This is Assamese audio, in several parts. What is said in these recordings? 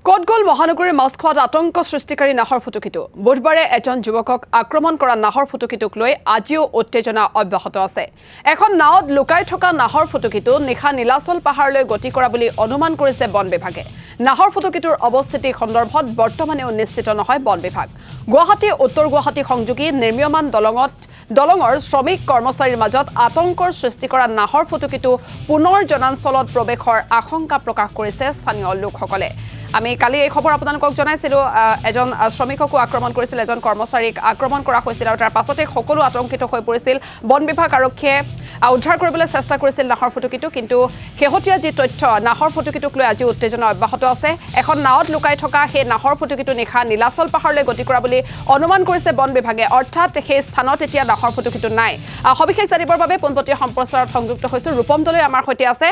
কটগল মহানগৰীৰ মাছখোৱাত আতংক সৃষ্টিকাৰী নাহৰ ফুটুকিটো বুধবাৰে এজন যুৱকক আক্ৰমণ কৰা নাহৰ ফুটুকিটোক লৈ আজিও উত্তেজনা অব্যাহত আছে। এখন নাওত লুকাই থকা নাহৰ ফুটুকিটো নিশা নীলাচল পাহাৰলৈ গতি কৰা বুলি অনুমান কৰিছে বন বিভাগে। নাহৰ ফুটুকিটোৰ অৱস্থিতি সন্দৰ্ভত বৰ্তমানেও নিশ্চিত নহয় বন বিভাগ। গুৱাহাটী উত্তৰ গুৱাহাটী সংযোগী নিৰ্মীয়মান দলঙৰ শ্ৰমিক কৰ্মচাৰীৰ মাজত আতংকৰ সৃষ্টি কৰা নাহৰ ফুটুকিটো পুনৰ জনাঞ্চলত প্ৰৱেশৰ আশংকা প্ৰকাশ কৰিছে স্থানীয় লোকসকলে। আমি কালি এই খবৰ আপোনালোকক জনাইছিলোঁ, এজন শ্ৰমিককো আক্ৰমণ কৰিছিল, এজন কৰ্মচাৰীক আক্ৰমণ কৰা হৈছিল আৰু তাৰ পাছতে সকলো আতংকিত হৈ পৰিছিল। বন বিভাগ আৰক্ষীয়ে উদ্ধাৰ কৰিবলৈ চেষ্টা কৰিছিল নাহৰ ফুটুকিটো, কিন্তু শেহতীয়া যি তথ্য নাহৰ ফুটুকিটোক লৈ আজি উত্তেজনা অব্যাহত আছে। এখন নাৱত লুকাই থকা সেই নাহৰ ফুটুকিটো নিশা নীলাচল পাহাৰলৈ গতি কৰা বুলি অনুমান কৰিছে বন বিভাগে, অৰ্থাৎ সেই স্থানত এতিয়া নাহৰ ফুটুকিটো নাই। সবিশেষ জানিবৰ বাবে পোনপটীয়া সম্প্ৰচাৰত সংযুক্ত হৈছোঁ। ৰূপম দলৈ আমাৰ সৈতে আছে।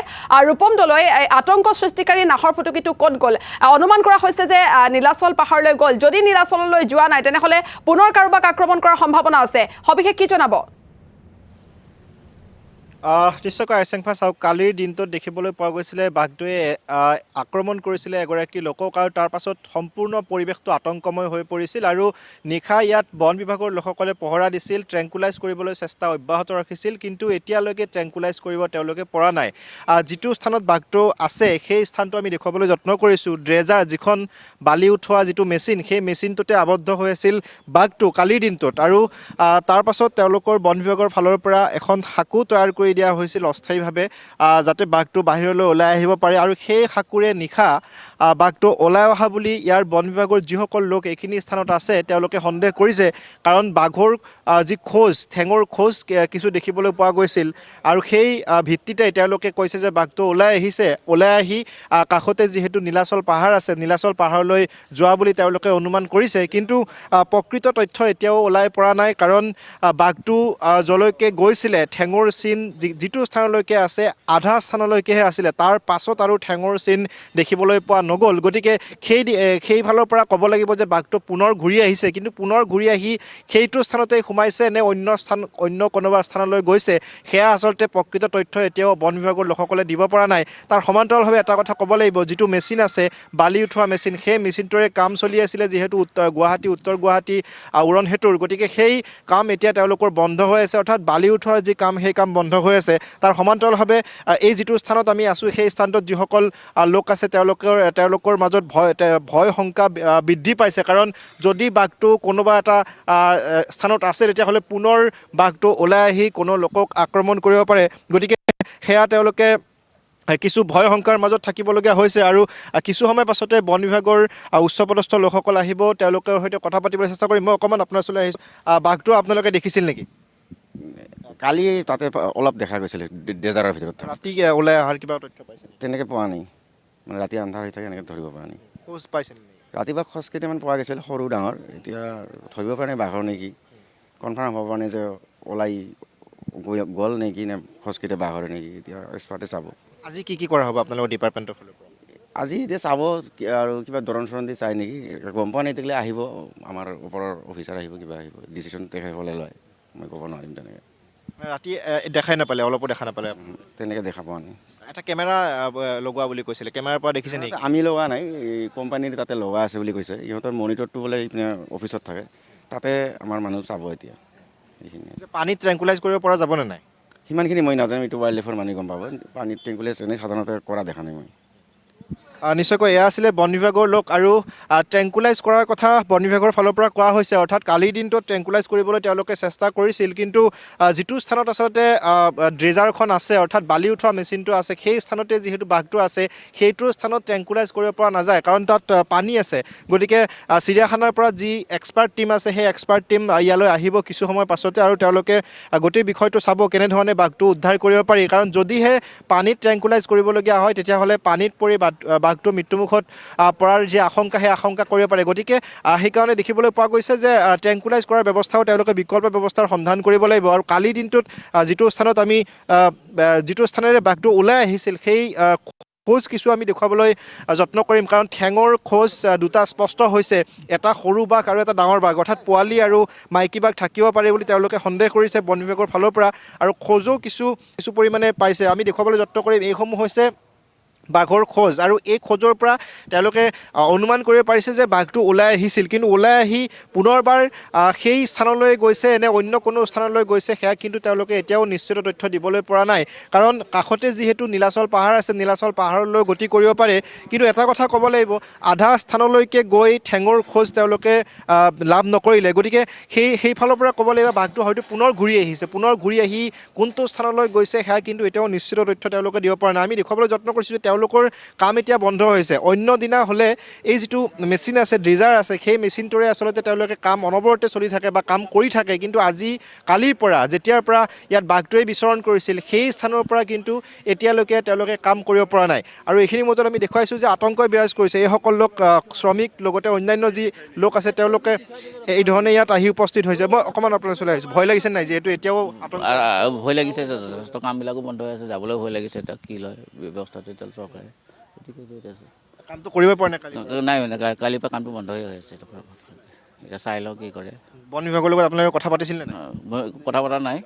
ৰূপম দলৈ, আতংক সৃষ্টিকাৰী নাহৰ ফুটুকিটো ক'ত গ'ল? অনুমান কৰা হৈছে যে নীলাচল পাহাৰলৈ গ'ল। যদি নীলাচললৈ যোৱা নাই তেনেহ'লে পুনৰ কাৰোবাক আক্ৰমণ কৰাৰ সম্ভাৱনা আছে। সবিশেষ কি জনাব? নিশ্চয়কৈ আইচেংফা চাওক, কালিৰ দিনটোত দেখিবলৈ পোৱা গৈছিলে বাঘটোৱে আক্ৰমণ কৰিছিলে এগৰাকী লোকক আৰু তাৰ পাছত সম্পূৰ্ণ পৰিৱেশটো আতংকময় হৈ পৰিছিল আৰু নিশা ইয়াত বন বিভাগৰ লোকসকলে পহৰা দিছিল, ট্ৰেংকুলাইজ কৰিবলৈ চেষ্টা অব্যাহত ৰাখিছিল, কিন্তু এতিয়ালৈকে ট্ৰেংকুলাইজ কৰিব তেওঁলোকে পৰা নাই। যিটো স্থানত বাঘটো আছে সেই স্থানটো আমি দেখুৱাবলৈ যত্ন কৰিছোঁ। ড্ৰেজাৰ, যিখন বালি উঠোৱা যিটো মেচিন, সেই মেচিনটোতে আবদ্ধ হৈ আছিল বাঘটো কালিৰ দিনটোত, আৰু তাৰ পাছত তেওঁলোকৰ বন বিভাগৰ ফালৰ পৰা এখন সাঁকো তৈয়াৰ কৰি দিয়া হৈছিল অস্থায়ীভাৱে, যাতে বাঘটো বাহিৰলৈ ওলাই আহিব পাৰে, আৰু সেই সাঁকোৰে নিশা বাঘটো ওলাই অহা বুলি ইয়াৰ বন বিভাগৰ যিসকল লোক এইখিনি স্থানত আছে তেওঁলোকে সন্দেহ কৰিছে, কাৰণ বাঘৰ যি খোজ, ঠেঙৰ খোজ কিছু দেখিবলৈ পোৱা গৈছিল, আৰু সেই ভিত্তিতে তেওঁলোকে কৈছে যে বাঘটো ওলাই আহিছে, ওলাই আহি কাষতে যিহেতু নীলাচল পাহাৰ আছে, নীলাচল পাহাৰলৈ যোৱা বুলি তেওঁলোকে অনুমান কৰিছে, কিন্তু প্ৰকৃত তথ্য এতিয়াও ওলাই পৰা নাই, কাৰণ বাঘটো যলৈকে গৈছিলে ঠেঙৰ চিন যিটো স্থানলৈকে আছে আধা স্থানলৈকেহে আছিলে, তাৰ পাছত আৰু ঠেঙৰ চিন দেখিবলৈ পোৱা নগ'ল। গতিকে সেইফালৰ পৰা ক'ব লাগিব যে বাঘটো পুনৰ ঘূৰি আহিছে, কিন্তু পুনৰ ঘূৰি আহি সেইটো স্থানতে সোমাইছে নে অন্য কোনোবা স্থানলৈ গৈছে, সেয়া আচলতে প্ৰকৃত তথ্য এতিয়াও বন বিভাগৰ লোকসকলে দিব পৰা নাই। তাৰ সমান্তৰালভাৱে এটা কথা ক'ব লাগিব, যিটো মেচিন আছে বালি উঠোৱা মেচিন, সেই মেচিনটোৰে কাম চলি আছিলে যিহেতু উত্তৰ গুৱাহাটী উৰণ সেতুৰ, গতিকে সেই কাম এতিয়া তেওঁলোকৰ বন্ধ হৈ আছে, অৰ্থাৎ বালি উঠোৱাৰ যি কাম সেই কাম বন্ধ হৈ আছে। তাৰ সমান্তৰালভাৱে এই যিটো স্থানত আমি আছোঁ সেই স্থানটোত যিসকল লোক আছে তেওঁলোকৰ মাজত ভয় শংকা বৃদ্ধি পাইছে, কাৰণ যদি বাঘটো কোনোবা এটা স্থানত আছে তেতিয়াহ'লে পুনৰ বাঘটো ওলাই আহি কোনো লোকক আক্ৰমণ কৰিব পাৰে। গতিকে সেয়া তেওঁলোকে কিছু ভয় শংকাৰ মাজত থাকিবলগীয়া হৈছে, আৰু কিছু সময় পাছতে বন বিভাগৰ উচ্চপদস্থ লোকসকল আহিব, তেওঁলোকৰ সৈতে কথা পাতিবলৈ চেষ্টা কৰিম। মই অকণমান আপোনাৰ ওচৰলৈ আহিছোঁ। বাঘটো আপোনালোকে দেখিছিল নেকি? কালি তাতে অলপ দেখা গৈছিলে ডেজাৰৰ ভিতৰত। ৰাতি ওলাই অহাৰ কিবা তথ্য পাইছিল? তেনেকৈ পোৱা নাই, মানে ৰাতি আন্ধাৰ হৈ থাকে এনেকৈ ধৰিব পৰা নাই। খোজ পাইছিল নেকি? ৰাতিপুৱা খোজ কেইটামান পোৱা গৈছিল, সৰু ডাঙৰ, এতিয়া ধৰিব পৰা নাই বাঘৰ নেকি, কনফাৰ্ম হ'ব পৰা নাই যে ওলাই গ'ল নেকি নে খোজকেইটা বাঘৰ নেকি, এতিয়া এক্সপাৰ্টে চাব। আজি কি কৰা হ'ব আপোনালোকৰ ডিপাৰ্টমেণ্টৰ ফালৰ পৰা? আজি এতিয়া চাব আৰু কিবা দৰণ চৰণ দি চাই নেকি, গম পোৱা নাই। তেতিয়াহ'লে আহিব আমাৰ ওপৰৰ অফিচাৰ আহিব, কিবা আহিব, ডিচিশ্যন তেখেতসকলে লয়, মই ক'ব নোৱাৰিম তেনেকৈ। ৰাতি দেখাই নাপালে, অলপো দেখা নাপালে? তেনেকৈ দেখা পোৱা নাই। এটা কেমেৰা লগোৱা বুলি কৈছিলে, কেমেৰাৰ পৰা দেখিছে নেকি? আমি লগোৱা নাই, এই কোম্পানীৰ তাতে লগোৱা আছে বুলি কৈছে, ইহঁতৰ মনিটৰটো বোলে এইপিনে অফিচত থাকে, তাতে আমাৰ মানুহ চাব এতিয়া এইখিনি। পানীত ট্ৰেংকুলাইজ কৰিব পৰা যাবনে নাই? সিমানখিনি মই নাজানো, এইটো ৱাইল্ড লাইফৰ মানুহ গম পাব। পানীত ট্ৰেংকুলাইজ এনেই সাধাৰণতে কৰা দেখা নাই মই। নিশ্চয়কৈ এয়া আছিলে বন বিভাগৰ লোক, আৰু ট্ৰেংকুলাইজ কৰাৰ কথা বন বিভাগৰ ফালৰ পৰা কোৱা হৈছে, অৰ্থাৎ কালিৰ দিনটোত ট্ৰেংকুলাইজ কৰিবলৈ তেওঁলোকে চেষ্টা কৰিছিল, কিন্তু যিটো স্থানত আচলতে ড্ৰেজাৰখন আছে, অৰ্থাৎ বালি উঠোৱা মেচিনটো আছে, সেই স্থানতে যিহেতু বাঘটো আছে সেইটো স্থানত ট্ৰেংকুলাইজ কৰিব পৰা নাযায়, কাৰণ তাত পানী আছে। গতিকে চিৰিয়াখানাৰ পৰা যি এক্সপাৰ্ট টীম আছে সেই এক্সপাৰ্ট টীম ইয়ালৈ আহিব কিছু সময় পাছতে, আৰু তেওঁলোকে গোটেই বিষয়টো চাব কেনেধৰণে বাঘটো উদ্ধাৰ কৰিব পাৰি, কাৰণ যদিহে পানীত ট্ৰেংকুলাইজ কৰিবলগীয়া হয় তেতিয়াহ'লে পানীত পৰি বাঘটো মৃত্যুমুখত পৰাৰ যি আশংকা সেই আশংকা কৰিব পাৰে। গতিকে সেইকাৰণে দেখিবলৈ পোৱা গৈছে যে ট্ৰেংকুলাইজ কৰাৰ ব্যৱস্থাও তেওঁলোকে বিকল্প ব্যৱস্থাৰ সন্ধান কৰিব লাগিব, আৰু কালিৰ দিনটোত যিটো স্থানেৰে বাঘটো ওলাই আহিছিল সেই খোজ কিছু আমি দেখুৱাবলৈ যত্ন কৰিম, কাৰণ ঠেঙৰ খোজ দুটা স্পষ্ট হৈছে, এটা সৰু বাঘ আৰু এটা ডাঙৰ বাঘ, অৰ্থাৎ পোৱালি আৰু মাইকী বাঘ থাকিব পাৰে বুলি তেওঁলোকে সন্দেহ কৰিছে বন বিভাগৰ ফালৰ পৰা, আৰু খোজো কিছু পৰিমাণে পাইছে। আমি দেখুৱাবলৈ যত্ন কৰিম। এইসমূহ হৈছে বাঘৰ খোজ আৰু এই খোজৰ পৰা তেওঁলোকে অনুমান কৰিব পাৰিছে যে বাঘটো ওলাই আহিছিল কিন্তু ওলাই আহি পুনৰবাৰ সেই স্থানলৈ গৈছে নে অন্য কোনো স্থানলৈ গৈছে সেয়া কিন্তু তেওঁলোকে এতিয়াও নিশ্চিত তথ্য দিবলৈ পৰা নাই কাৰণ কাষতে যিহেতু নীলাচল পাহাৰ আছে নীলাচল পাহাৰলৈ গতি কৰিব পাৰে কিন্তু এটা কথা ক'ব লাগিব আধা স্থানলৈকে গৈ ঠেঙৰ খোজ তেওঁলোকে লাভ নকৰিলে গতিকে সেইফালৰ পৰা ক'ব লাগিব বাঘটো হয়তো পুনৰ ঘূৰি আহিছে পুনৰ ঘূৰি আহি কোনটো স্থানলৈ গৈছে সেয়া কিন্তু এতিয়াও নিশ্চিত তথ্য তেওঁলোকে দিব পৰা নাই আমি দেখুৱাবলৈ যত্ন কৰিছোঁ তেওঁলোকৰ কাম এতিয়া বন্ধ হৈছে অন্য দিনা হ'লে এই যিটো মেচিন আছে ড্ৰিজাৰ আছে সেই মেচিনটোৰে আচলতে তেওঁলোকে কাম অনবৰতে চলি থাকে বা কাম কৰি থাকে কিন্তু আজি কালিৰ পৰা যেতিয়াৰ পৰা ইয়াত বাঘটোৱে বিচৰণ কৰিছিল সেই স্থানৰ পৰা কিন্তু এতিয়ালৈকে তেওঁলোকে কাম কৰিব পৰা নাই আৰু এইখিনি মতে আমি দেখুৱাইছোঁ যে আতংকই বিৰাজ কৰিছে এইসকল লোক শ্ৰমিক লগতে অন্যান্য যি লোক আছে তেওঁলোকে এই ধৰণে ইয়াত আহি উপস্থিত হৈছে মই অকণমান আপোনাৰ চলাই আহিছোঁ ভয় লাগিছে নাই যিহেতু এতিয়াও ভয় লাগিছে যথেষ্ট কামবিলাকো বন্ধ হৈ আছে যাবলৈ ভয় লাগিছে এতিয়া কি লয় ব্যৱস্থাটো এতিয়া চৰকাৰে গতিকে কামটো কৰিব পৰা নাই কালি নাই মানে কালিৰ পৰা কামটো বন্ধ হৈ আছে এতিয়া চাই লওঁ কি কৰে বন বিভাগৰ লগত আপোনালোকে কথা পাতিছিল নে মই কথা পতা নাই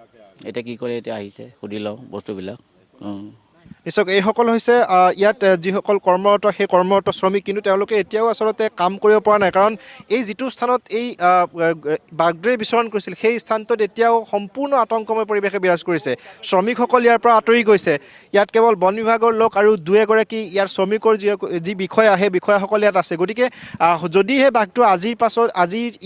এতিয়া কি কৰে এতিয়া আহিছে সুধি লওঁ বস্তুবিলাক নিশ্চয় এইসকল হৈছে ইয়াত যিসকল কৰ্মৰত সেই কৰ্মৰত শ্ৰমিক কিন্তু তেওঁলোকে এতিয়াও আচলতে কাম কৰিব পৰা নাই কাৰণ এই যিটো স্থানত এই বাঘটোৱে বিচৰণ কৰিছিল সেই স্থানটোত এতিয়াও সম্পূৰ্ণ আতংকময় পৰিৱেশে বিৰাজ কৰিছে শ্ৰমিকসকল ইয়াৰ পৰা আঁতৰি গৈছে ইয়াত কেৱল বন বিভাগৰ লোক আৰু দুই এগৰাকী ইয়াৰ শ্ৰমিকৰ যি বিষয়া সেই বিষয়াসকল ইয়াত আছে গতিকে যদিহে বাঘটো আজি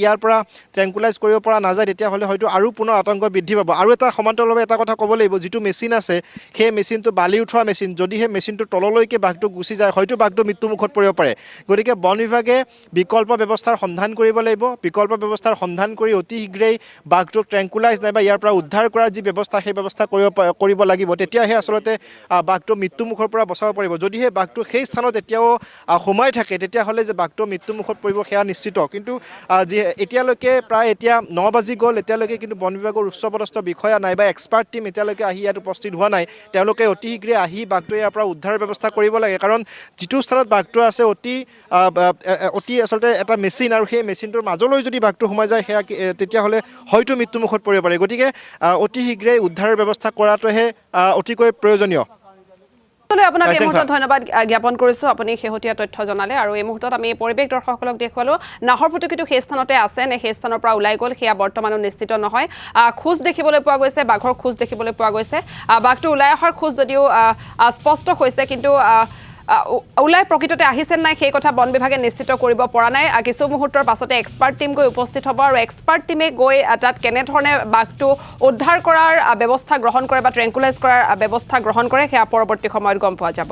ইয়াৰ পৰা ট্ৰেংকুলাইজ কৰিব পৰা নাযায় তেতিয়াহ'লে হয়তো আৰু পুনৰ আতংক বৃদ্ধি পাব আৰু এটা সমান্তৰালভাৱে এটা কথা ক'ব লাগিব যিটো মেচিন আছে সেই মেচিনটো বালি উঠোৱা মেচিন যদি সেই মেচিনটোৰ তললৈকে বাঘটো গুচি যায় হয়তো বাঘটো মৃত্যুমুখত পৰিব পাৰে গতিকে বন বিভাগে বিকল্প ব্যৱস্থাৰ সন্ধান কৰিব লাগিব বিকল্প ব্যৱস্থাৰ সন্ধান কৰি অতি শীঘ্ৰেই বাঘটোক ট্ৰেংকুলাইজ নাইবা ইয়াৰ পৰা উদ্ধাৰ কৰাৰ যি ব্যৱস্থা সেই ব্যৱস্থা কৰিব লাগিব তেতিয়াহে আচলতে বাঘটো মৃত্যুমুখৰ পৰা বচাব পাৰিব যদিহে বাঘটো সেই স্থানত এতিয়াও সোমাই থাকে তেতিয়াহ'লে যে বাঘটো মৃত্যুমুখত পৰিব সেয়া নিশ্চিত কিন্তু এতিয়ালৈকে প্ৰায় এতিয়া 9 বাজি গ'ল এতিয়ালৈকে কিন্তু বন বিভাগৰ উচ্চপদস্থ বিষয়া নাইবা এক্সপাৰ্ট টীম এতিয়ালৈকে আহি ইয়াত উপস্থিত হোৱা নাই তেওঁলোকে অতি শীঘ্ৰে আহি বাঘটো ইয়াৰ পৰা উদ্ধাৰৰ ব্যৱস্থা কৰিব লাগে কাৰণ যিটো স্থানত বাঘটো আছে অতি আচলতে এটা মেচিন আৰু সেই মেচিনটোৰ মাজলৈ যদি বাঘটো সোমাই যায় সেয়া তেতিয়াহ'লে হয়তো মৃত্যুমুখত পৰিব পাৰে গতিকে অতি শীঘ্ৰে উদ্ধাৰৰ ব্যৱস্থা কৰাটোহে অতিকৈ প্ৰয়োজনীয় আপোনাক এই মুহূৰ্তত ধন্যবাদ জ্ঞাপন কৰিছোঁ আপুনি শেহতীয়া তথ্য জনালে আৰু এই মুহূৰ্তত আমি পৰিৱেশ দৰ্শকসকলক দেখুৱালোঁ নাহৰ ফুটুকিটো সেই স্থানতে আছে নে সেই স্থানৰ পৰা ওলাই গ'ল সেয়া বৰ্তমানো নিশ্চিত নহয় খোজ দেখিবলৈ পোৱা গৈছে বাঘৰ খোজ দেখিবলৈ পোৱা গৈছে বাঘটো ওলাই অহাৰ খোজ যদিও স্পষ্ট হৈছে কিন্তু ওলাই প্ৰকৃততে আহিছে নাই সেই কথা বন বিভাগে নিশ্চিত কৰিব পৰা নাই কিছু মুহূৰ্তৰ পাছতে এক্সপাৰ্ট টীম গৈ উপস্থিত হ'ব আৰু এক্সপাৰ্ট টীমে গৈ তাত কেনেধৰণে বাঘটো উদ্ধাৰ কৰাৰ ব্যৱস্থা গ্ৰহণ কৰে বা ট্ৰেংকুলাইজ কৰাৰ ব্যৱস্থা গ্ৰহণ কৰে সেয়া পৰৱৰ্তী সময়ত গম পোৱা যাব